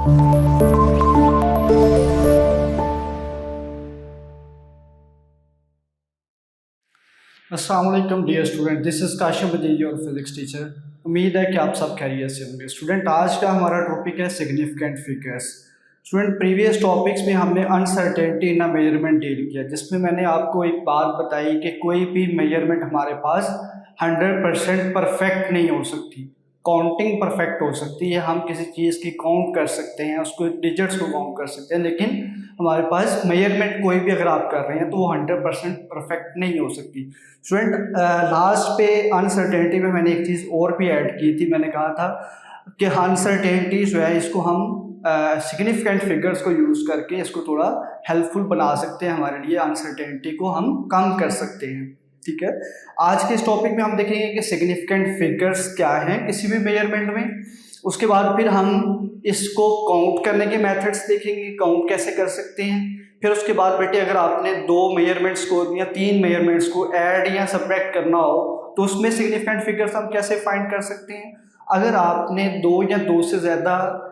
अस्सलाम वालेकुम dear student, this is Kashif Wazir your physics teacher. उम्मीद है कि आप सब खैरियत से होंगे। स्टूडेंट, आज का हमारा टॉपिक है significant figures. Student, previous topics में हमने अनसर्टेनिटी इन अ मेजरमेंट डील किया, जिसमें मैंने आपको एक बात बताई कि कोई भी मेजरमेंट हमारे पास 100% परफेक्ट नहीं हो सकती। काउंटिंग परफेक्ट हो सकती है, हम किसी चीज़ की काउंट कर सकते हैं, उसको डिजिट्स को काउंट कर सकते हैं, लेकिन हमारे पास मेजरमेंट कोई भी अगर आप कर रहे हैं तो वो 100% परफेक्ट नहीं हो सकती। स्टूडेंट, लास्ट पे अनसर्टेनिटी में मैंने एक चीज़ और भी ऐड की थी। मैंने कहा था कि अनसर्टेनिटी जो है इसको हम सिग्निफिकेंट फिगर्स को यूज़ करके इसको थोड़ा हेल्पफुल बना सकते हैं, हमारे लिए अनसर्टेनिटी को हम कम कर सकते हैं। ठीक है, आज के इस टॉपिक में हम देखेंगे कि सिग्निफिकेंट फिगर्स क्या हैं किसी भी मेजरमेंट में। उसके बाद फिर हम इसको काउंट करने के मेथड्स देखेंगे, काउंट कैसे कर सकते हैं। फिर उसके बाद बेटे अगर आपने 2 मेजरमेंट्स को या 3 मेजरमेंट्स को ऐड या सब्ट्रैक्ट करना हो तो उसमें सिग्निफिकेंट फिगर्स हम कैसे फाइंड कर सकते हैं। अगर आपने 2 या 2 से ज़्यादा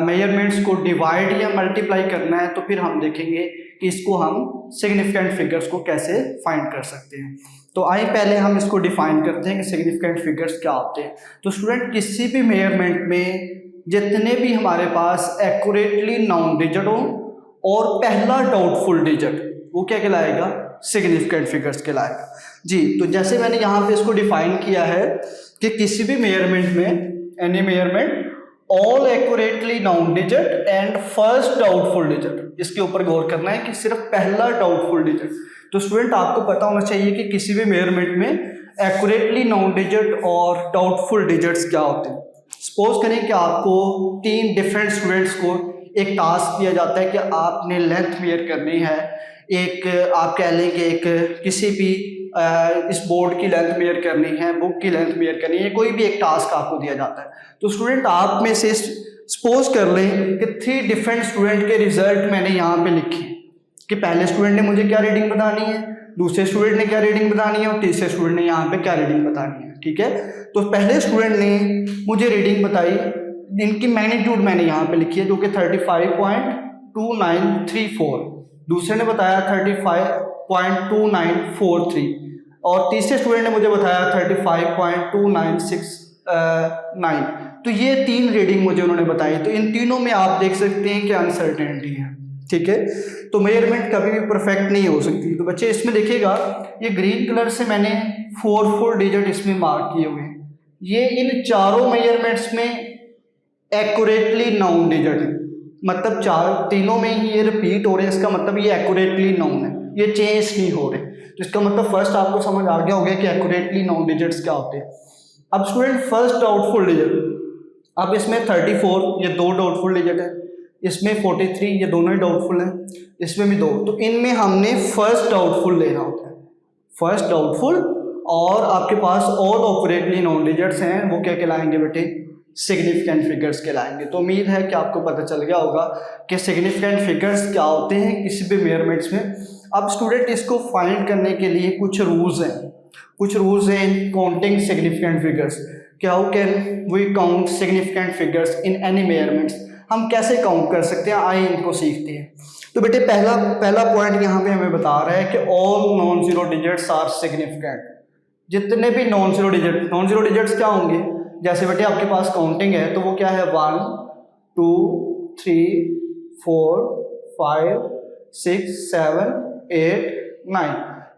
मेजरमेंट्स को डिवाइड या मल्टीप्लाई करना है तो फिर हम देखेंगे कि इसको हम सिग्निफिकेंट फिगर्स को कैसे फाइंड कर सकते हैं। तो आइए पहले हम इसको डिफाइन करते हैं कि सिग्निफिकेंट फिगर्स क्या होते हैं। तो स्टूडेंट, किसी भी मेजरमेंट में जितने भी हमारे पास एक्यूरेटली नाउन डिजिट हो और पहला डाउटफुल डिजिट, वो क्या कहलाएगा, सिग्निफिकेंट फिगर्स कहलाएगा। जी, तो जैसे मैंने यहाँ पे इसको डिफाइन किया है कि किसी भी मेजरमेंट में, any measurement, all accurately noun digit and first doubtful digit, इसके ऊपर गौर करना है कि सिर्फ पहला डाउटफुल डिजिट। तो स्टूडेंट, आपको पता होना चाहिए कि किसी भी मेजरमेंट में एक्यूरेटली नाउन डिजिट और डाउटफुल डिजिट्स क्या होते हैं। सपोज करें कि आपको 3 डिफरेंट स्टूडेंट्स को एक टास्क दिया जाता है कि आपने लेंथ मेजर करनी है। एक आप कह लें कि एक किसी भी इस बोर्ड की लेंथ मेजर करनी है, बुक की लेंथ मेजर करनी है, कोई भी एक टास्क आपको दिया जाता है। तो स्टूडेंट, आप में से सपोज कर लें कि 3 डिफरेंट स्टूडेंट के रिजल्ट मैंने यहाँ पे लिखे कि पहले स्टूडेंट ने मुझे क्या रीडिंग बतानी है, दूसरे स्टूडेंट ने क्या रीडिंग बतानी है और तीसरे स्टूडेंट ने यहाँ पे क्या रीडिंग बतानी है। ठीक है, तो पहले स्टूडेंट ने मुझे रीडिंग बताई, इनकी मैग्नीट्यूड मैंने यहाँ पे लिखी है जो कि 35.2934, दूसरे ने बताया 35.2943 और तीसरे स्टूडेंट ने मुझे बताया 35.2969। तो ये 3 रीडिंग मुझे उन्होंने बताई। तो इन तीनों में आप देख सकते हैं कि अनसर्टेनिटी है। ठीक है, तो मेजरमेंट कभी भी परफेक्ट नहीं हो सकती। तो बच्चे इसमें देखिएगा, ये ग्रीन कलर से मैंने 4 डिजिट इसमें मार्क किए हुए हैं। ये इन चारों मेजरमेंट्स में एक्यूरेटली नाउन डिजिट है, मतलब तीनों में ही ये रिपीट हो रहे हैं। इसका मतलब ये एक्यूरेटली नाउन है, ये चेंज नहीं हो रहे। तो इसका मतलब फर्स्ट आपको समझ आ गया होगा कि एक्यूरेटली नाउन डिजिट्स क्या होते हैं। अब स्टूडेंट, फर्स्ट डाउटफुल डिजिट, अब इसमें 34 ये 2 डाउटफुल डिजिट है, इसमें 43 ये दोनों ही डाउटफुल हैं, इसमें भी 2। तो इनमें हमने फर्स्ट डाउटफुल लेना होता है, फर्स्ट डाउटफुल। और आपके पास ऑल एक्यूरेटली नाउन डिजिट्स हैं, वो क्या कहलाएंगे बेटे, सिग्निफिकेंट फिगर्स कहलाएंगे। तो उम्मीद है कि आपको पता चल गया होगा कि सिग्निफिकेंट फिगर्स क्या होते हैं किसी भी मेजरमेंट्स में। अब स्टूडेंट, इसको फाइंड करने के लिए कुछ रूल्स हैं, in counting significant figures. How can we count significant figures in any measurements, हम कैसे काउंट कर सकते हैं, आइए इनको सीखते हैं। तो बेटे पहला पॉइंट यहाँ पे हमें बता रहा है कि all non zero digits are significant. जितने भी नॉन जीरो डिजिट्स क्या होंगे, जैसे बेटे आपके पास काउंटिंग है तो वो क्या है, 1 2 3 4 5 6 7 8 9,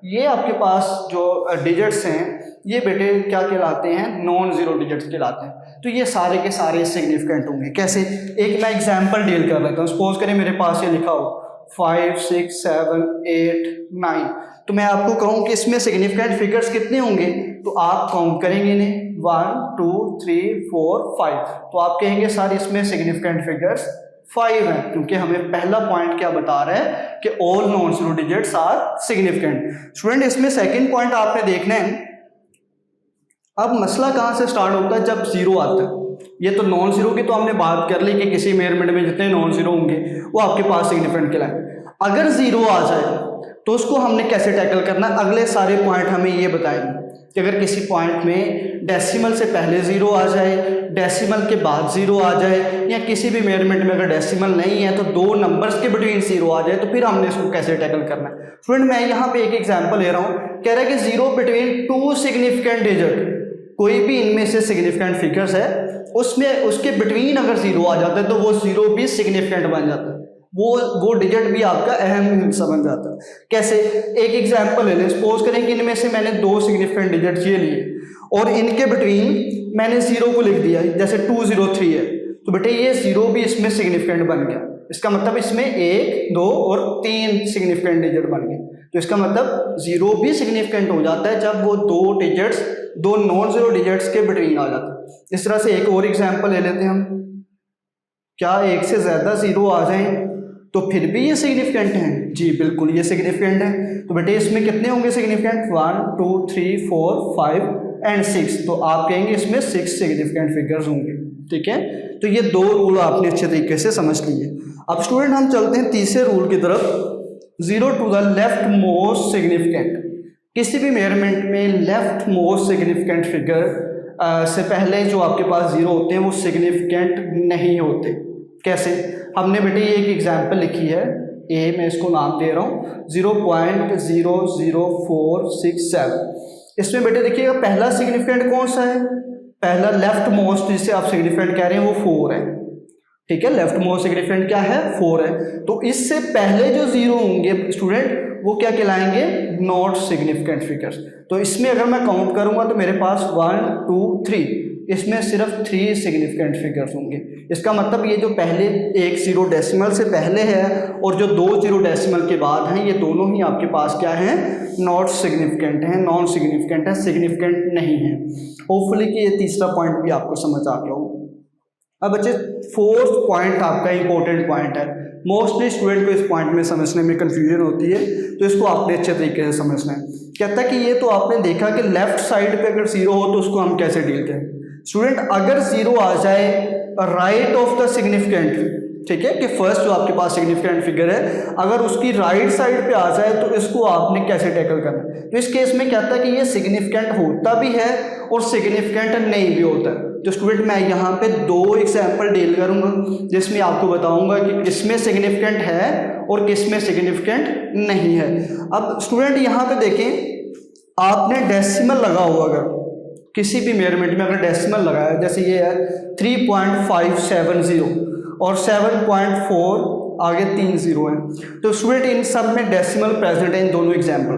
ये आपके पास जो डिजिट्स हैं ये बेटे क्या कहलाते हैं, नॉन जीरो डिजिट्स कहलाते हैं। तो ये सारे के सारे सिग्निफिकेंट होंगे। कैसे, एक मैं एग्जांपल डील कर लेता हूँ। सपोज करें मेरे पास ये लिखा हो 5 6 7 8 9, तो मैं आपको कहूँ कि इसमें सिग्निफिकेंट फिगर्स कितने होंगे, तो आप काउंट करेंगे इन्हें 1 2 3 4 5, तो आप कहेंगे सर इसमें सिग्निफिकेंट फिगर्स 5 है, क्योंकि हमें पहला पॉइंट क्या बता रहा है कि all non zero digits are significant. Student, इसमें सेकंड पॉइंट आपने देखना है। अब मसला कहाँ से स्टार्ट होता है, जब जीरो आता है। ये तो नॉन जीरो की तो हमने बात कर ली कि किसी मेजरमेंट में जितने नॉन जीरो होंगे वो आपके पास सिग्निफिकेंट कहलाएंगे। अगर जीरो आ जाए तो उसको हमने कैसे टैकल करना है, अगले सारे पॉइंट हमें ये बताएंगे कि अगर किसी पॉइंट में डेसिमल से पहले ज़ीरो आ जाए, डेसिमल के बाद ज़ीरो आ जाए, या किसी भी मेजरमेंट में अगर डेसिमल नहीं है तो दो नंबर्स के बिटवीन ज़ीरो आ जाए, तो फिर हमने इसको कैसे टैकल करना है। स्टूडेंट मैं यहाँ पे एक एग्जांपल ले रहा हूँ, कह रहा है कि zero between two significant digit, कोई भी इनमें से सिग्निफिकेंट फिगर्स है उसमें उसके बिटवीन अगर ज़ीरो आ जाता है तो वो ज़ीरो भी सिग्निफिकेंट बन जाता है, वो डिजिट भी आपका अहम हिस्सा बन जाता है। कैसे, एक एग्जांपल ले लें, सपोज करें कि इनमें से मैंने दो सिग्निफिकेंट डिजिट ये लिए और इनके बिटवीन मैंने ज़ीरो को लिख दिया, जैसे 203 है, तो बेटे ये ज़ीरो भी इसमें सिग्निफिकेंट बन गया। इसका मतलब इसमें 1, 2 और 3 सिग्निफिकेंट डिजिट बन गए, तो इसका मतलब ज़ीरो भी सिग्निफिकेंट हो जाता है जब वो दो डिजिट्स, दो नॉन ज़ीरो डिजिट्स के बिटवीन आ जाता है। इस तरह से एक और एग्जांपल ले लेते हैं हम, क्या एक से ज़्यादा ज़ीरो आ जाएं तो फिर भी ये सिग्निफिकेंट हैं? जी बिल्कुल ये सिग्निफिकेंट है। तो बेटे इसमें कितने होंगे सिग्निफिकेंट? 1, 2, 3, 4, 5 एंड 6, तो आप कहेंगे इसमें 6 सिग्निफिकेंट फिगर्स होंगे। ठीक है, तो ये दो रूल आपने अच्छे तरीके से समझ लिए। अब स्टूडेंट हम चलते हैं तीसरे रूल की तरफ, zero to the left most significant. किसी भी मेजरमेंट में लेफ्ट मोस्ट सिग्निफिकेंट फिगर से पहले जो आपके पास ज़ीरो होते हैं वो सिग्निफिकेंट नहीं होते। कैसे? हमने बेटे ये एक एग्जांपल लिखी है, ए मैं इसको नाम दे रहा हूँ 0.00467। इसमें बेटे देखिएगा पहला सिग्निफिकेंट कौन सा है? पहला लेफ्ट मोस्ट जिसे आप सिग्निफिकेंट कह रहे हैं वो 4 है। ठीक है, लेफ्ट मोस्ट सिग्निफिकेंट क्या है? 4 है। तो इससे पहले जो ज़ीरो होंगे स्टूडेंट वो क्या कहलाएंगे? Not significant figures. तो इसमें अगर मैं काउंट करूंगा तो मेरे पास 1, 2, 3, इसमें सिर्फ 3 सिग्निफिकेंट फिगर्स होंगे। इसका मतलब ये जो पहले एक ज़ीरो डेसिमल से पहले है और जो दो ज़ीरो डेसिमल के बाद हैं, ये दोनों ही आपके पास क्या हैं? नॉट सिग्निफिकेंट हैं, नॉन सिग्निफिकेंट है, सिग्निफिकेंट नहीं है। होपफुली कि ये तीसरा पॉइंट भी आपको समझ आ गया हो। अब बच्चे फोर्थ पॉइंट आपका इंपॉर्टेंट पॉइंट है, मोस्टली स्टूडेंट को इस पॉइंट में समझने में कंफ्यूजन होती है, तो इसको आपने अच्छे तरीके से समझना है। कहता है कि ये तो आपने देखा कि लेफ्ट साइड पे अगर ज़ीरो हो तो उसको हम कैसे डील करें। स्टूडेंट अगर ज़ीरो आ जाए राइट ऑफ द सिग्निफिकेंट, ठीक है, कि फर्स्ट जो आपके पास सिग्निफिकेंट फिगर है अगर उसकी राइट साइड पे आ जाए तो इसको आपने कैसे टैकल करना है। तो इस केस में कहता है कि ये सिग्निफिकेंट होता भी है और सिग्निफिकेंट नहीं भी होता है। तो स्टूडेंट मैं यहाँ पे दो एग्जाम्पल डील करूँगा जिसमें आपको बताऊँगा कि किसमें सिग्निफिकेंट है और किसमें सिग्निफिकेंट नहीं है। अब स्टूडेंट यहाँ पे देखें, आपने डेसिमल लगा हुआ अगर किसी भी मेजरमेंट में अगर डेसिमल लगाया, जैसे ये है 3.570 और 7.4 आगे 3 ज़ीरो है, तो स्टूडेंट इन सब में डेसिमल प्रेजेंट है इन दोनों एग्जाम्पल।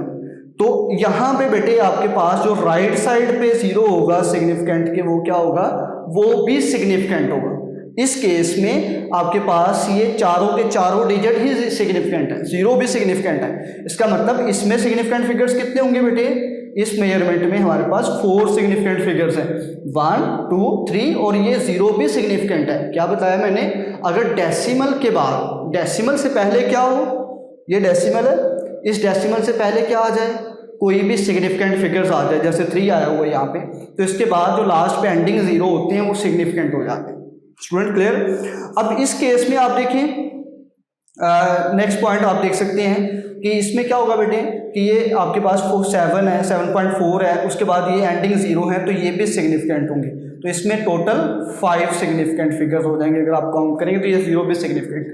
तो यहाँ पे बेटे आपके पास जो राइट साइड पे ज़ीरो होगा सिग्निफिकेंट के, वो क्या होगा? वो भी सिग्निफिकेंट होगा। इस केस में आपके पास ये चारों के चारों डिजिट ही सिग्निफिकेंट है, ज़ीरो भी सिग्निफिकेंट है। इसका मतलब इसमें सिग्निफिकेंट फिगर्स कितने होंगे बेटे? इस मेजरमेंट में हमारे पास 4 सिग्निफिकेंट फिगर्स हैं, 1, 2, 3 और ये ज़ीरो भी सिग्निफिकेंट है। क्या बताया मैंने? अगर डेसिमल के बाद, डेसिमल से पहले क्या हो? ये डेसिमल है, इस डेसिमल से पहले क्या आ जाए? कोई भी सिग्निफिकेंट फिगर्स आ जाए, जैसे 3 आया हुआ है यहाँ पे, तो इसके बाद जो लास्ट पे एंडिंग ज़ीरो होते हैं वो सिग्निफिकेंट हो जाते हैं। Student clear? अब इस केस में आप देखिए नेक्स्ट पॉइंट आप देख सकते हैं कि इसमें क्या होगा बेटे कि ये आपके पास 7 है, 7.4 है, उसके बाद ये एंडिंग ज़ीरो है, तो ये भी सिग्निफिकेंट होंगे। तो इसमें टोटल 5 सिग्निफिकेंट फिगर्स हो जाएंगे अगर आप काउंट करेंगे, तो ये ज़ीरो भी सिग्निफिकेंट।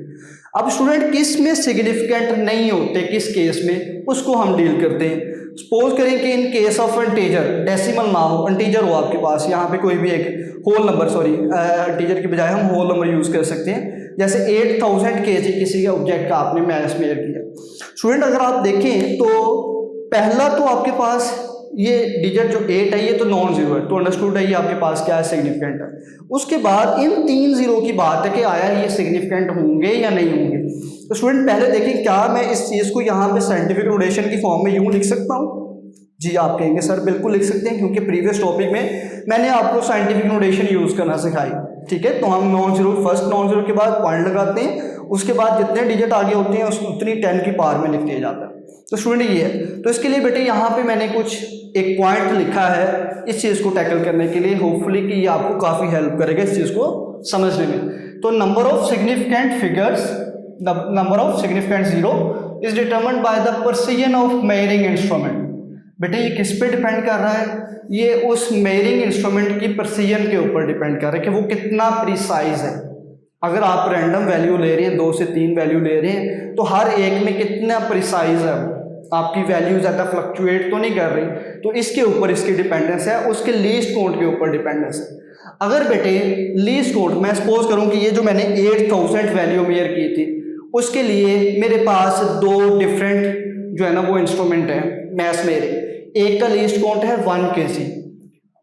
अब स्टूडेंट किस में सिग्निफिकेंट नहीं होते, किस केस में, उसको हम डील करते हैं। सपोज करें कि in case of integer, decimal ना हो, इंटीजर हो आपके पास, यहाँ पे कोई भी एक होल नंबर, सॉरी इंटीजर की बजाय हम होल नंबर यूज़ कर सकते हैं, जैसे 8000 kg किसी के ऑब्जेक्ट का आपने मास मेजर किया। स्टूडेंट अगर आप देखें तो पहला तो आपके पास ये डिजिट जो 8 है ये तो नॉन ज़ीरो है, तो अंडरस्टूड है ये आपके पास क्या है? सिग्निफिकेंट है। उसके बाद इन 3 ज़ीरो की बात है कि आया ये सिग्निफिकेंट होंगे या नहीं होंगे। तो स्टूडेंट पहले देखें, क्या मैं इस चीज़ को यहाँ पे साइंटिफिक नोटेशन की फॉर्म में यूँ लिख सकता हूँ? जी आप कहेंगे सर बिल्कुल लिख सकते हैं, क्योंकि प्रीवियस टॉपिक में मैंने आपको साइंटिफिक नोटेशन यूज़ करना सिखाई। ठीक है, तो हम non zero, first non zero के बाद पॉइंट लगाते हैं, उसके बाद जितने डिजिट आगे होते हैं उसको उतनी 10 की पावर में लिख दिया जाता है। तो स्टूडेंट ये है, तो इसके लिए बेटे यहाँ पे मैंने कुछ एक पॉइंट लिखा है इस चीज़ को टैकल करने के लिए, होपफुली कि ये आपको काफ़ी हेल्प करेगा इस चीज़ को समझने में। तो number of significant figures, number of significant zero is determined by the precision of measuring instrument. बेटे ये किस पे डिपेंड कर रहा है, ये उस मेजरिंग इंस्ट्रूमेंट की प्रिसीजन के ऊपर डिपेंड कर रहा है कि वो कितना प्रिसाइज है। अगर आप रैंडम वैल्यू ले रहे हैं, 2 से 3 वैल्यू ले रहे हैं, तो हर एक में कितना प्रिसाइज है, आपकी वैल्यू ज़्यादा फ्लक्चुएट तो नहीं कर रही, तो इसके ऊपर इसकी डिपेंडेंस है, उसके लीस्ट काउंट के ऊपर डिपेंडेंस है। अगर बेटे लीस्ट काउंट मैं सपोज करूं कि ये जो मैंने 8000 वैल्यू मेयर की थी, उसके लिए मेरे पास 2 डिफरेंट जो है ना वो इंस्ट्रूमेंट है मैथ्स मेरे, एक का लीस्ट काउंट है 1 kg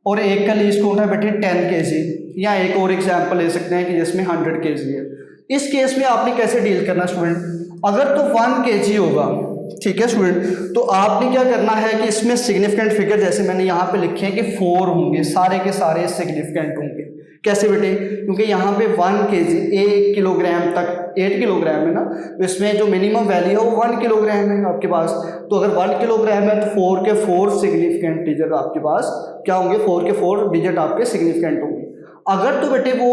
और एक का लीस्ट काउंट है बेटे 10 kg, या एक और एग्जांपल ले सकते हैं कि जिसमें 100 kg है। इस केस में आपने कैसे डील करना स्टूडेंट, अगर तो 1 kg होगा, ठीक है स्टूडेंट, तो आपने क्या करना है कि इसमें सिग्निफिकेंट फिगर जैसे मैंने यहाँ पे लिखे हैं कि 4 होंगे, सारे के सारे सिग्निफिकेंट होंगे। कैसे बेटे, क्योंकि यहाँ पे 1 kg 1 किलोग्राम तक 8 किलोग्राम है ना, तो इसमें जो मिनिमम वैल्यू है वो 1 किलोग्राम है आपके पास, तो अगर 1 किलोग्राम है तो 4 के 4 सिग्निफिकेंट डिजिट आपके पास क्या होंगे, 4 के 4 डिजिट आपके सिग्निफिकेंट होंगे। अगर तो बेटे वो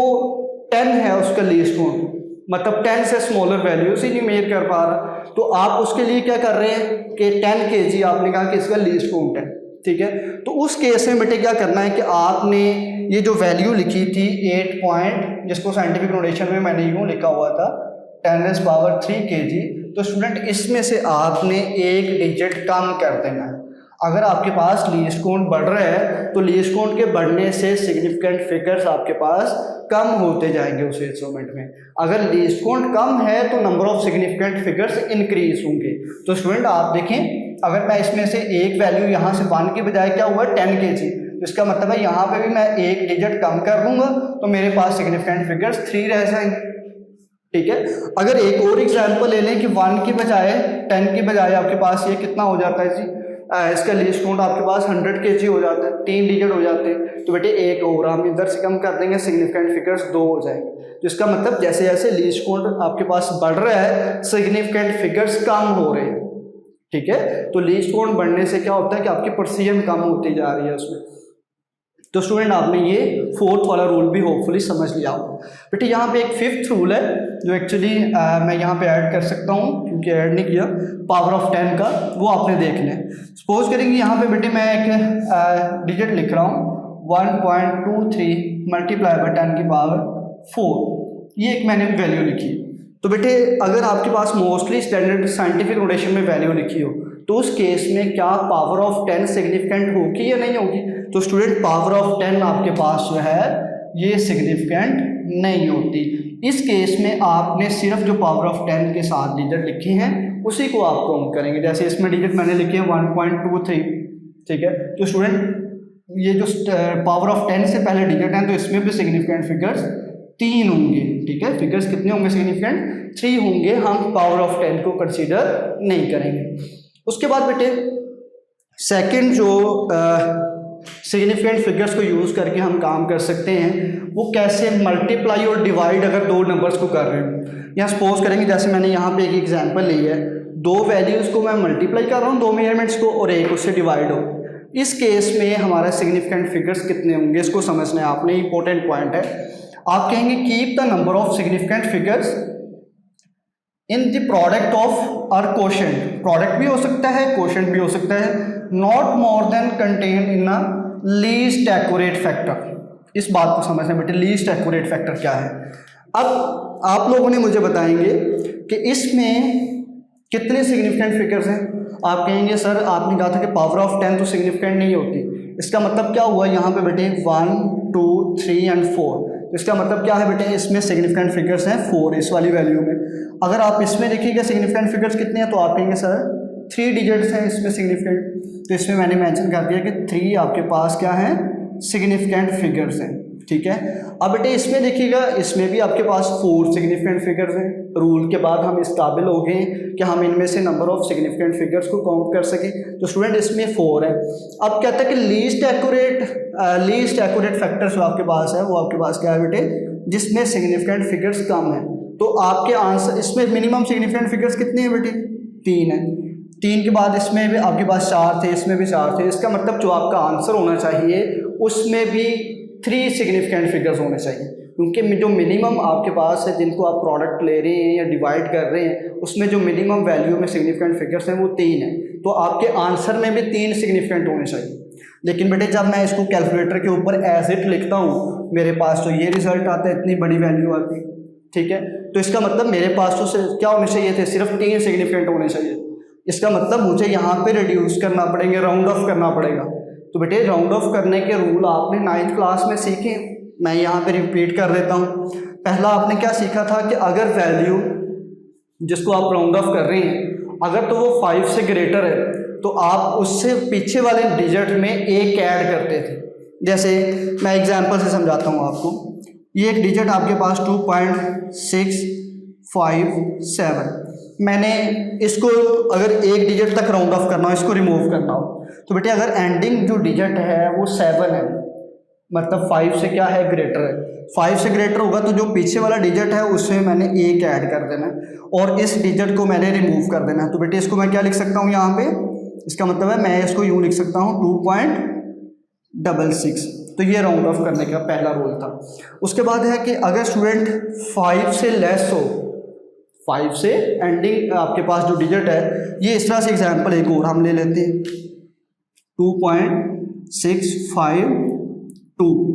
10 है उसका लीस्ट काउंट, मतलब 10 से स्मॉलर वैल्यू से नहीं मेयर कर पा रहा, तो आप उसके लिए क्या कर रहे हैं कि 10 kg आपने कहा कि इसका लीस्ट काउंट है, ठीक है। तो उस केस में बेटे क्या करना है कि आपने ये जो वैल्यू लिखी थी 8 पॉइंट, जिसको साइंटिफिक नोटेशन में मैंने यूँ लिखा हुआ था 10⁻³ kg, तो स्टूडेंट इसमें से आपने एक डिजिट कम कर देना है। अगर आपके पास लीस्ट काउंट बढ़ रहा है तो लीस्ट काउंट के बढ़ने से सिग्निफिकेंट फिगर्स आपके पास कम होते जाएंगे उस इंस्ट्रूमेंट में। अगर लीस्ट काउंट कम है तो number of significant figures increase होंगे। तो स्टूडेंट आप देखें, अगर मैं इसमें से एक वैल्यू यहाँ से 1 के बजाय क्या हुआ 10 kg, तो इसका मतलब है यहाँ पे भी मैं एक डिजिट कम कर दूंगा तो मेरे पास सिग्निफिकेंट फिगर्स 3 रह जाएंगे, ठीक है। अगर एक और एग्जांपल ले लें कि 1 की बजाय 10 की बजाय आपके पास ये कितना हो जाता है जी, इसका लीस्ट काउंट आपके पास 100 kg हो जाता है, 3 डिजिट हो जाते हैं, तो बेटे एक और हम इधर से कम कर देंगे, सिग्निफिकेंट फिगर्स 2 हो जाएंगे। तो इसका मतलब जैसे जैसे लीस्ट काउंट आपके पास बढ़ रहा है सिग्निफिकेंट फिगर्स कम हो रहे हैं, ठीक है। तो लीस्ट काउंट बढ़ने से क्या होता है कि आपकी प्रिसीजन कम होती जा रही है उसमें। तो स्टूडेंट आपने ये 4th वाला रूल भी होपफुली समझ लिया होगा। बेटे यहाँ पे एक 5th रूल है जो एक्चुअली मैं यहाँ पे ऐड कर सकता हूँ, क्योंकि ऐड नहीं किया, पावर ऑफ 10 का, वो आपने देख लें। सपोज करेंगे यहाँ पे बेटे मैं एक डिजिट लिख रहा हूँ 1.23 मल्टीप्लाई बाय 10 की पावर 4, ये एक मैंने वैल्यू लिखी। तो बेटे अगर आपके पास मोस्टली स्टैंडर्ड साइंटिफिक नोटेशन में वैल्यू लिखी हो तो उस केस में क्या पावर ऑफ 10 सिग्निफिकेंट होगी या नहीं होगी, तो स्टूडेंट पावर ऑफ 10 आपके पास जो है ये सिग्निफिकेंट नहीं होती। इस केस में आपने सिर्फ जो पावर ऑफ 10 के साथ डिजिट लिखे हैं उसी को आप काउंट करेंगे। जैसे इसमें डिजिट मैंने लिखे हैं 1.23, ठीक है। तो स्टूडेंट ये जो पावर ऑफ 10 से पहले डिजिट हैं तो इसमें भी सिग्निफिकेंट फिगर्स 3 होंगे, ठीक है। फिगर्स कितने होंगे सिग्निफिकेंट 3 होंगे, हम पावर ऑफ 10 को कंसीडर नहीं करेंगे। उसके बाद बेटे सेकंड जो सिग्निफिकेंट फिगर्स को यूज़ करके हम काम कर सकते हैं वो कैसे, मल्टीप्लाई और डिवाइड अगर 2 नंबर्स को कर रहे हैं। यहाँ सपोज करेंगे जैसे मैंने यहाँ पे एक एग्जांपल ली है, 2 वैल्यूज़ को मैं मल्टीप्लाई कर रहा हूँ 2 मेजरमेंट्स को और एक उससे डिवाइड हो, इस केस में हमारा सिग्निफिकेंट फिगर्स कितने होंगे इसको समझना है आपने, इंपॉर्टेंट पॉइंट है। आप कहेंगे keep the number of significant figures in the product of और क्वोशेंट, प्रोडक्ट भी हो सकता है क्वोशेंट भी हो सकता है, not more than contain in a least accurate factor. इस बात को समझना बेटे, लीस्ट एक्यूरेट फैक्टर क्या है। अब आप लोगों ने मुझे बताएंगे कि इसमें कितने सिग्निफिकेंट फिगर्स हैं। आप कहेंगे सर आपने कहा था कि पावर ऑफ 10 तो सिग्निफिकेंट नहीं होती, इसका मतलब क्या हुआ यहाँ पे बेटे 1 2 3 एंड 4, इसका मतलब क्या है बेटे इसमें सिग्निफिकेंट फिगर्स हैं 4 इस वाली वैल्यू में। अगर आप इसमें देखिएगा सिग्निफिकेंट फिगर्स कितने हैं तो आप कहेंगे सर 3 डिजिट्स हैं इसमें सिग्निफिकेंट, तो इसमें मैंने मेंशन कर दिया कि 3 आपके पास क्या है सिग्निफिकेंट फिगर्स हैं, ठीक है। अब बेटे इसमें देखिएगा इसमें भी आपके पास 4 सिग्निफिकेंट फिगर्स हैं। रूल के बाद हम इस काबिल हो गए कि हम इनमें से नंबर ऑफ सिग्निफिकेंट फिगर्स को काउंट कर सकें। तो स्टूडेंट इसमें 4 है। अब कहता है कि लीस्ट एक्यूरेट फैक्टर जो आपके पास है वो आपके पास क्या है बेटे, जिसमें सिग्निफिकेंट फिगर्स कम है। तो आपके आंसर इसमें मिनिमम सिग्निफिकेंट फिगर्स कितने हैं बेटे 3 है। 3 के बाद इसमें भी आपके पास 4 थे, इसमें भी 4 थे। इसका मतलब जो आपका आंसर होना चाहिए उसमें भी 3 सिग्निफिकेंट फिगर्स होने चाहिए, क्योंकि जो मिनिमम आपके पास है जिनको आप प्रोडक्ट ले रहे हैं या डिवाइड कर रहे हैं उसमें जो मिनिमम वैल्यू में सिग्निफिकेंट फिगर्स हैं वो 3 है। तो आपके आंसर में भी 3 सिग्निफिकेंट होने चाहिए। लेकिन बेटे जब मैं इसको कैलकुलेटर के ऊपर एज इट लिखता हूँ मेरे पास तो ये रिजल्ट आता है, इतनी बड़ी वैल्यू आती है, ठीक है। तो इसका मतलब मेरे पास तो क्या होने चाहिए थे, सिर्फ 3 सिग्निफिकेंट होने चाहिए। इसका मतलब मुझे यहाँ पे रिड्यूस करना पड़ेंगे, राउंड ऑफ करना पड़ेगा। तो बेटे राउंड ऑफ करने के रूल आपने 9th क्लास में सीखे, मैं यहाँ पे रिपीट कर देता हूँ। पहला आपने क्या सीखा था कि अगर वैल्यू जिसको आप राउंड ऑफ कर रहे हैं अगर तो वो 5 से ग्रेटर है तो आप उससे पीछे वाले डिजिट में एक ऐड करते थे। जैसे मैं एग्जांपल से समझाता हूँ आपको। ये एक डिजिट आपके पास 2.657, मैंने इसको अगर एक डिजिट तक राउंड ऑफ करना हो, इसको रिमूव करना हो, तो बेटे अगर एंडिंग जो डिजिट है वो 7 है, मतलब 5 से क्या है, ग्रेटर है। 5 से ग्रेटर होगा तो जो पीछे वाला डिजिट है उसमें मैंने एक ऐड कर देना है और इस डिजिट को मैंने रिमूव कर देना है। तो बेटे इसको मैं क्या लिख सकता हूँ यहाँ पे, इसका मतलब है मैं इसको यूँ लिख सकता हूँ 2.66। तो ये राउंड ऑफ करने का पहला रूल था। उसके बाद है कि अगर स्टूडेंट 5 से लेस हो, 5 से एंडिंग आपके पास जो डिजिट है, ये इस तरह से एग्जाम्पल एक और हम ले लेते हैं 2.652।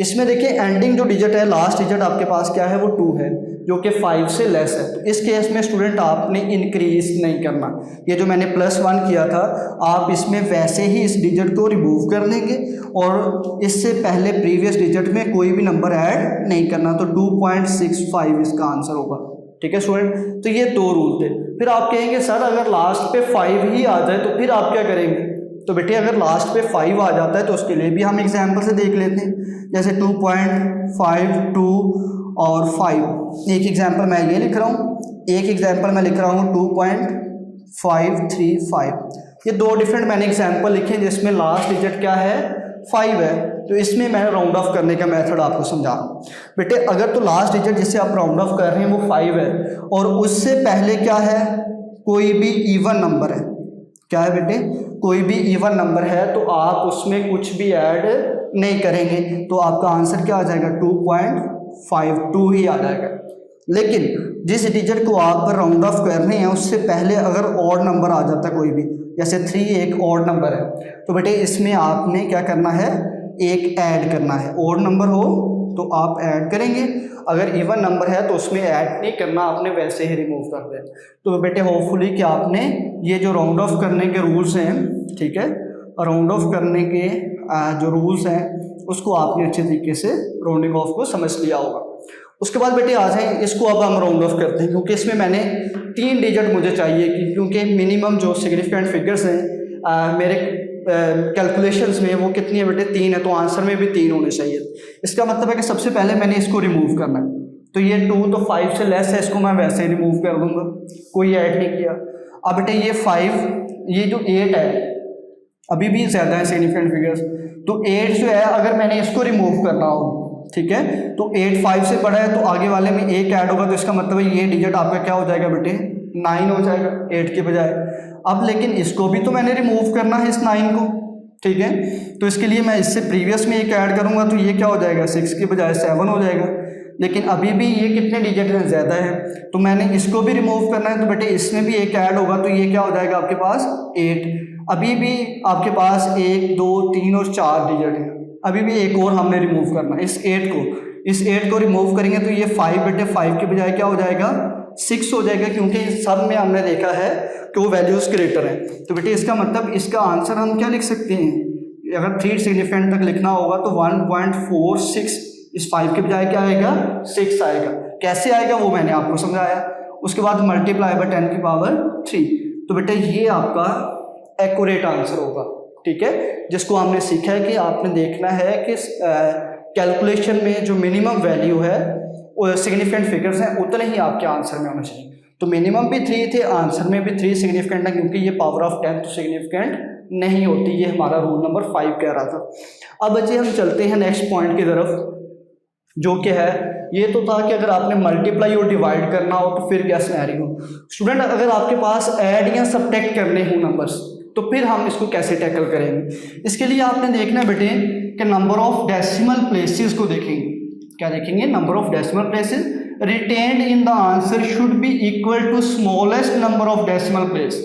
इसमें देखिए एंडिंग जो डिजिट है, लास्ट डिजिट आपके पास क्या है, वो 2 है, जो कि 5 से लेस है। तो इस केस में स्टूडेंट आपने इंक्रीज नहीं करना, ये जो मैंने +1 किया था आप इसमें वैसे ही इस डिजिट को रिमूव कर देंगे और इससे पहले प्रीवियस डिजिट में कोई भी नंबर ऐड नहीं करना। तो 2.65 इसका आंसर होगा, ठीक है स्टूडेंट। तो ये 2 रूल थे। फिर आप कहेंगे सर अगर लास्ट पे 5 ही आ जाए तो फिर आप क्या करेंगे। तो बेटे अगर लास्ट पे 5 आ जाता है तो उसके लिए भी हम एग्जाम्पल से देख लेते हैं। जैसे 2.52 और 5, एक एग्जाम्पल मैं ये लिख रहा हूँ, एक एग्जाम्पल मैं लिख रहा हूँ 2.535। ये 2 डिफरेंट मैंने एग्जाम्पल लिखे जिसमें लास्ट डिजिट क्या है, 5 है। तो इसमें मैं राउंड ऑफ करने का मेथड आपको समझा रहा हूँ। बेटे अगर तो लास्ट डिजिट जिससे आप राउंड ऑफ कर रहे हैं वो 5 है और उससे पहले क्या है, कोई भी इवन नंबर है, क्या है बेटे, कोई भी इवन नंबर है, तो आप उसमें कुछ भी ऐड नहीं करेंगे, तो आपका आंसर क्या आ जाएगा, 2.52 ही आ जाएगा। लेकिन जिस डिजिट को आप राउंड ऑफ कर रहे हैं उससे पहले अगर ऑड नंबर आ जाता है कोई भी, जैसे 3 एक ऑड नंबर है, तो बेटे इसमें आपने क्या करना है, एक ऐड करना है। ऑड नंबर हो तो आप ऐड करेंगे, अगर इवन नंबर है तो उसमें ऐड नहीं करना, आपने वैसे ही रिमूव कर दें। तो बेटे होपफुली कि आपने ये जो राउंड ऑफ करने के रूल्स हैं, ठीक है, राउंड ऑफ करने के जो रूल्स हैं उसको आपने अच्छे तरीके से राउंडिंग ऑफ को समझ लिया होगा। उसके बाद बेटे आ जाए, इसको अब हम राउंड ऑफ करते हैं क्योंकि इसमें मैंने 3 डिजिट मुझे चाहिए क्योंकि मिनिमम जो सिग्निफिकेंट फिगर्स हैं मेरे कैलकुलेशंस में वो कितनी है बेटे, 3 है, तो आंसर में भी 3 होने चाहिए। इसका मतलब है कि सबसे पहले मैंने इसको रिमूव करना है। तो ये 2 तो 5 से लेस है, इसको मैं वैसे ही रिमूव कर दूंगा, कोई ऐड नहीं किया। अब बेटे ये 5, ये जो 8 है अभी भी ज़्यादा है सिग्निफिकेंट फिगर्स, तो 8 जो है अगर मैंने इसको रिमूव करना हो, ठीक है, तो 8 5 से बड़ा है तो आगे वाले में एक ऐड होगा, तो इसका मतलब है ये डिजिट आपका क्या हो जाएगा बेटे, 9 हो जाएगा 8 के बजाय। अब लेकिन इसको भी तो मैंने रिमूव करना है, इस 9 को, ठीक है, तो इसके लिए मैं इससे प्रीवियस में एक ऐड करूंगा तो ये क्या हो जाएगा, 6 के बजाय 7 हो जाएगा। लेकिन अभी भी ये कितने डिजिट हैं, ज़्यादा है, तो मैंने इसको भी रिमूव करना है, तो बेटे इसमें भी एक ऐड होगा तो ये क्या हो जाएगा आपके पास 8। अभी भी आपके पास 1 2 3 और 4 डिजिट है, अभी भी एक और हमने रिमूव करना है, इस 8 को रिमूव करेंगे तो ये 5 बेटे 5 के बजाय क्या हो जाएगा 6 हो जाएगा, क्योंकि सब में हमने देखा है कि वो वैल्यूज़ ग्रेटर हैं। तो बेटे इसका मतलब इसका आंसर हम क्या लिख सकते हैं, अगर 3 सिग्निफिकेंट तक लिखना होगा तो 1.46, इस 5 के बजाय क्या आएगा 6 आएगा। कैसे आएगा वो मैंने आपको समझाया। उसके बाद मल्टीप्लाई बाय 10 की पावर 3, तो बेटे ये आपका एक्यूरेट आंसर होगा, ठीक है, जिसको हमने सीखा है कि आपने देखना है कि कैलकुलेशन में जो मिनिमम वैल्यू है वो सिग्निफिकेंट फिगर्स हैं उतने ही आपके आंसर में होना चाहिए। तो मिनिमम भी 3 थे, आंसर में भी 3 सिग्निफिकेंट है, क्योंकि ये पावर ऑफ 10 तो सिग्निफिकेंट नहीं होती, ये हमारा रूल नंबर 5 कह रहा था। अब बच्चे हम चलते हैं नेक्स्ट पॉइंट की तरफ, जो कि है, ये तो था कि अगर आपने मल्टीप्लाई और डिवाइड करना हो तो फिर क्या सिनेरियो। स्टूडेंट अगर आपके पास ऐड या सब्ट्रैक्ट करने हो नंबर्स, तो फिर हम इसको कैसे टैकल करेंगे। इसके लिए आपने देखना बेटे कि नंबर ऑफ डेसिमल प्लेसेस को देखेंगे। क्या देखेंगे, number of decimal places retained in the answer should be equal to smallest number of decimal place.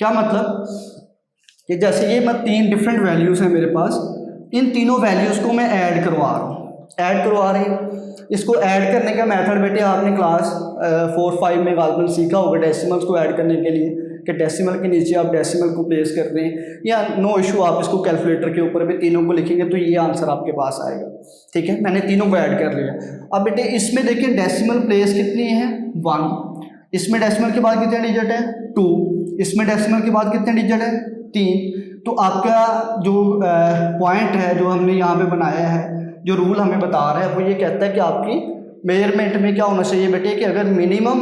क्या मतलब कि जैसे ये मैं 3 डिफरेंट वैल्यूज़ हैं मेरे पास, इन तीनों वैल्यूज़ को मैं ऐड करवा रहा हूँ, ऐड करवा रहे हैं। इसको ऐड करने का मेथड बेटे आपने क्लास 4-5 में गालबन सीखा होगा डेसिमल्स को ऐड करने के लिए, कि डेसिमल के नीचे आप डेसिमल को प्लेस कर दें, या नो इशू आप इसको कैलकुलेटर के ऊपर भी तीनों को लिखेंगे तो ये आंसर आपके पास आएगा। ठीक है, मैंने तीनों को ऐड कर लिया। अब बेटे इसमें देखिए डेसिमल प्लेस कितनी है 1, इसमें डेसिमल के बाद कितने डिजिट है 2, इसमें डेसिमल के बाद कितने डिजिट है 3। तो आपका जो पॉइंट है जो हमने यहाँ पे बनाया है, जो रूल हमें बता रहा है वो ये कहता है कि आपकी मेजरमेंट में क्या होना चाहिए बेटे कि अगर मिनिमम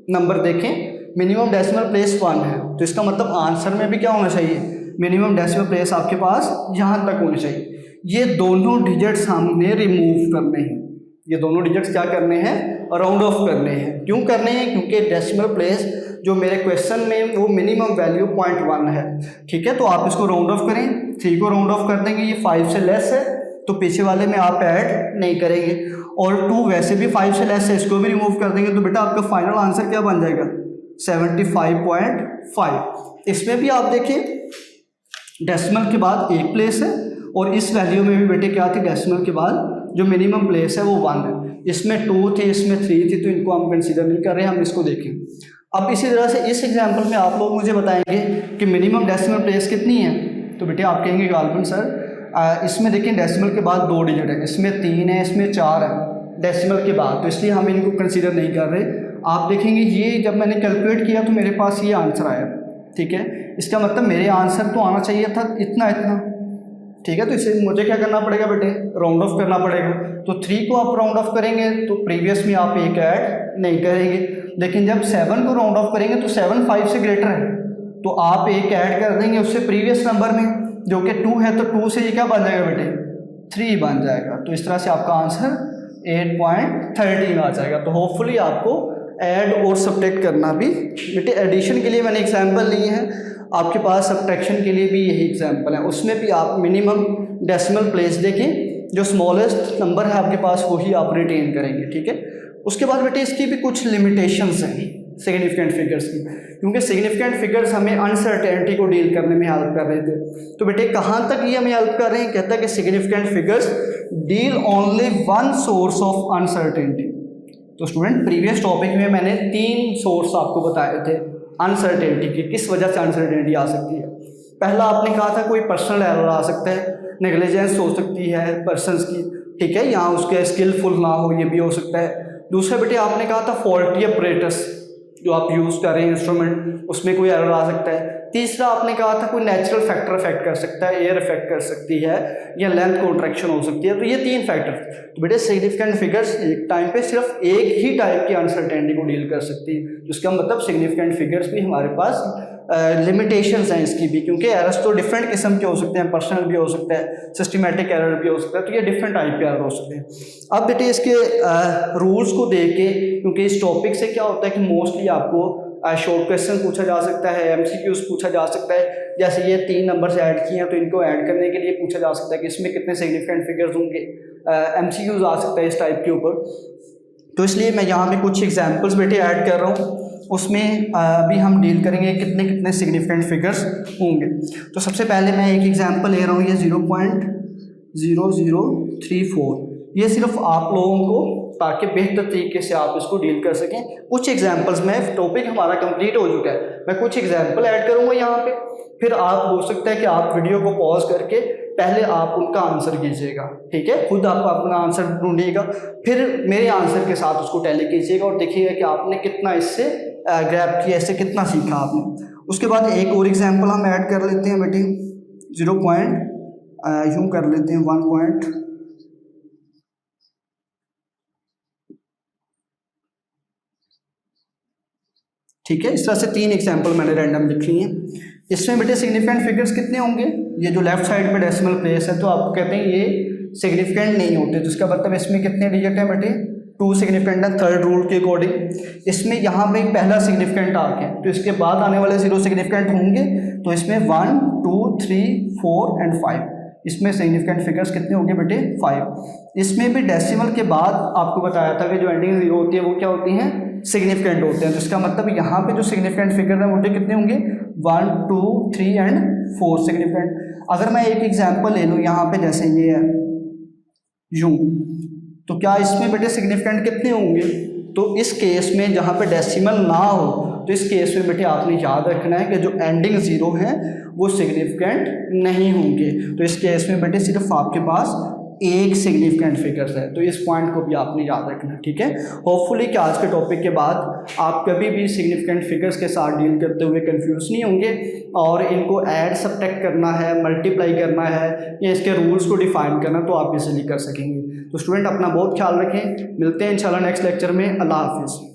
नंबर देखें, मिनिमम डेसिमल प्लेस 1 है तो इसका मतलब आंसर में भी क्या होना चाहिए, मिनिमम डेसिमल प्लेस आपके पास यहाँ तक होनी चाहिए। ये दोनों डिजिट्स हमने रिमूव करने हैं, ये दोनों डिजिट्स क्या करने हैं, राउंड ऑफ करने हैं। क्यों करने हैं, क्योंकि डेसिमल प्लेस जो मेरे क्वेश्चन में वो मिनिमम वैल्यू 0.1 है। ठीक है, तो आप इसको राउंड ऑफ करें, 3 को राउंड ऑफ कर देंगे, ये 5 से लेस है तो पीछे वाले में आप ऐड नहीं करेंगे, और 2 वैसे भी 5 से लेस है, इसको भी रिमूव कर देंगे, तो बेटा आपका फाइनल आंसर क्या बन जाएगा 75.5। इसमें भी आप देखिए डेसिमल के बाद 1 प्लेस है, और इस वैल्यू में भी बेटे क्या थी, डेसिमल के बाद जो मिनिमम प्लेस है वो 1 है। इसमें 2 थी, इसमें 3 थी, तो इनको हम कंसीडर नहीं कर रहे, हम इसको देखें। अब इसी तरह से इस एग्जाम्पल में आप लोग मुझे बताएंगे कि मिनिमम डेसिमल प्लेस कितनी है, तो बेटे आप कहेंगे गालबन सर इसमें देखिए डेसिमल के बाद 2 डिजिट है, इसमें 3 है, इसमें 4 है डेसिमल के बाद, तो इसलिए हम इनको कंसीडर नहीं कर रहे। आप देखेंगे ये जब मैंने कैलकुलेट किया तो मेरे पास ये आंसर आया। ठीक है, इसका मतलब मेरे आंसर तो आना चाहिए था इतना इतना। ठीक है, तो इसे मुझे क्या करना पड़ेगा बेटे, राउंड ऑफ करना पड़ेगा। तो 3 को आप राउंड ऑफ करेंगे तो प्रीवियस में आप 1 ऐड नहीं करेंगे, लेकिन जब 7 को राउंड ऑफ करेंगे तो 7 5 से ग्रेटर है तो आप 1 ऐड कर देंगे उससे प्रीवियस नंबर में जो कि 2 है, तो 2 से ये क्या बन जाएगा बेटे 3 बन जाएगा। तो इस तरह से आपका आंसर 8.13 आ जाएगा। तो होपफुली आपको ऐड और सब्ट्रैक्ट करना भी बेटे, एडिशन के लिए मैंने एग्जांपल लिए हैं, आपके पास सब्ट्रैक्शन के लिए भी यही एग्जांपल है, उसमें भी आप मिनिमम डेसिमल प्लेस देखें, जो स्मॉलेस्ट नंबर है आपके पास वही आप रिटेन करेंगे। ठीक है, उसके बाद बेटे इसकी भी कुछ लिमिटेशंस हैं सिग्निफिकेंट फिगर्स की, क्योंकि सिग्निफिकेंट फिगर्स हमें अनसर्टेनिटी को डील करने में हेल्प कर रहे थे। तो बेटे कहाँ तक ये हमें हेल्प कर रहे हैं, कहता है कि significant figures deal only 1 source of uncertainty. तो स्टूडेंट प्रीवियस टॉपिक में मैंने 3 सोर्स आपको बताए थे अनसर्टेनिटी की, किस वजह से अनसर्टेनिटी आ सकती है। पहला आपने कहा था कोई पर्सनल एरर आ सकता है, नेग्लिजेंस हो सकती है पर्सन्स की, ठीक है, यहाँ उसके स्किलफुल ना हो ये भी हो सकता है। दूसरा बेटे आपने कहा था फॉल्टी अपरेटस जो आप यूज़ कर रहे हैं इंस्ट्रूमेंट, उसमें कोई एरर आ सकता है। तीसरा आपने कहा था कोई नेचुरल फैक्टर अफेक्ट कर सकता है, एयर अफेक्ट कर सकती है, या लेंथ कॉन्ट्रैक्शन हो सकती है। तो ये 3 फैक्टर। तो बेटे सिग्निफिकेंट फिगर्स एक टाइम पे सिर्फ एक ही टाइप की अनसर्टेनिटी को डील कर सकती है, जिसका मतलब सिग्निफिकेंट फिगर्स भी हमारे पास लिमिटेशंस हैं इसकी भी, क्योंकि एरर्स तो डिफरेंट किस्म के हो सकते हैं, पर्सनल भी हो सकता है, सिस्टमेटिक एरर भी हो सकता है, तो ये डिफरेंट टाइप के एरर हो सकते हैं। अब बेटे इसके रूल्स को देख के, क्योंकि इस टॉपिक से क्या होता है कि मोस्टली आपको शॉर्ट क्वेश्चन पूछा जा सकता है, एमसीक्यूज पूछा जा सकता है। जैसे ये 3 नंबर्स ऐड किए हैं तो इनको ऐड करने के लिए पूछा जा सकता है कि इसमें कितने सिग्निफिकेंट फिगर्स होंगे, एमसीक्यूज आ सकता है इस टाइप के ऊपर। तो इसलिए मैं यहाँ पे कुछ एग्जांपल्स बेटे ऐड कर रहा हूँ, उसमें अभी हम डील करेंगे कितने कितने सिग्निफिकेंट फिगर्स होंगे। तो सबसे पहले मैं एक एग्जांपल ले रहा हूँ, ये 0.0034, ये सिर्फ आप लोगों को ताकि बेहतर तरीके से आप इसको डील कर सकें। कुछ एग्जांपल्स में टॉपिक हमारा कंप्लीट हो चुका है, मैं कुछ एग्जांपल ऐड करूँगा यहाँ पे, फिर आप हो सकता है कि आप वीडियो को पॉज करके पहले आप उनका आंसर कीजिएगा, ठीक है, खुद आप अपना आंसर ढूंढिएगा, फिर मेरे आंसर के साथ उसको टैली कीजिएगा और देखिएगा कि आपने कितना इससे ग्रैब किया, इससे कितना सीखा आपने। उसके बाद एक और एग्जांपल हम ऐड कर लेते हैं बेटे, 0 यूँ कर लेते हैं 1 ठीक है। इस तरह से 3 एग्जांपल मैंने रैंडम लिखी हैं। इसमें बेटे सिग्निफिकेंट फिगर्स कितने होंगे, ये जो लेफ्ट साइड पे डेसिमल प्लेस है तो आपको कहते हैं ये सिग्निफिकेंट नहीं होते, तो इसका मतलब इसमें कितने डिजिट हैं बेटे 2 सिग्निफिकेंट है थर्ड रूल के अकॉर्डिंग। इसमें यहाँ पे पहला सिग्निफिकेंट आ गया तो इसके बाद आने वाले 0 सिग्निफिकेंट होंगे, तो इसमें 1 2 3 4 एंड 5, इसमें सिग्निफिकेंट फिगर्स कितने होंगे बेटे 5। इसमें भी डेसिमल के बाद आपको बताया था कि जो एंडिंग 0 होती है वो क्या होती हैं सिग्निफिकेंट होते हैं। तो इसका मतलब यहाँ पे जो सिग्निफिकेंट फिगर है वो कितने होंगे, 1 2 3 एंड 4 सिग्निफिकेंट। अगर मैं एक एग्जांपल ले लूँ यहाँ पे, जैसे ये है यूं, तो क्या इसमें बेटे सिग्निफिकेंट कितने होंगे? तो इस केस में जहाँ पे डेसिमल ना हो, तो इस केस में बेटे आपने याद रखना है कि जो एंडिंग ज़ीरो है वो सिग्निफिकेंट नहीं होंगे। तो इस केस में बेटे सिर्फ आपके पास एक सिग्निफिकेंट फिगर्स है, तो इस पॉइंट को भी आपने याद रखना, ठीक है। होपफुली कि आज के टॉपिक के बाद आप कभी भी सिग्निफिकेंट फिगर्स के साथ डील करते हुए कंफ्यूज नहीं होंगे, और इनको ऐड सब्ट्रैक्ट करना है, मल्टीप्लाई करना है, या इसके रूल्स को डिफाइन करना तो आप इजीली कर सकेंगे। तो स्टूडेंट अपना बहुत ख्याल रखें, मिलते हैं इंशाल्लाह नेक्स्ट लेक्चर में। अल्लाह हाफिज़।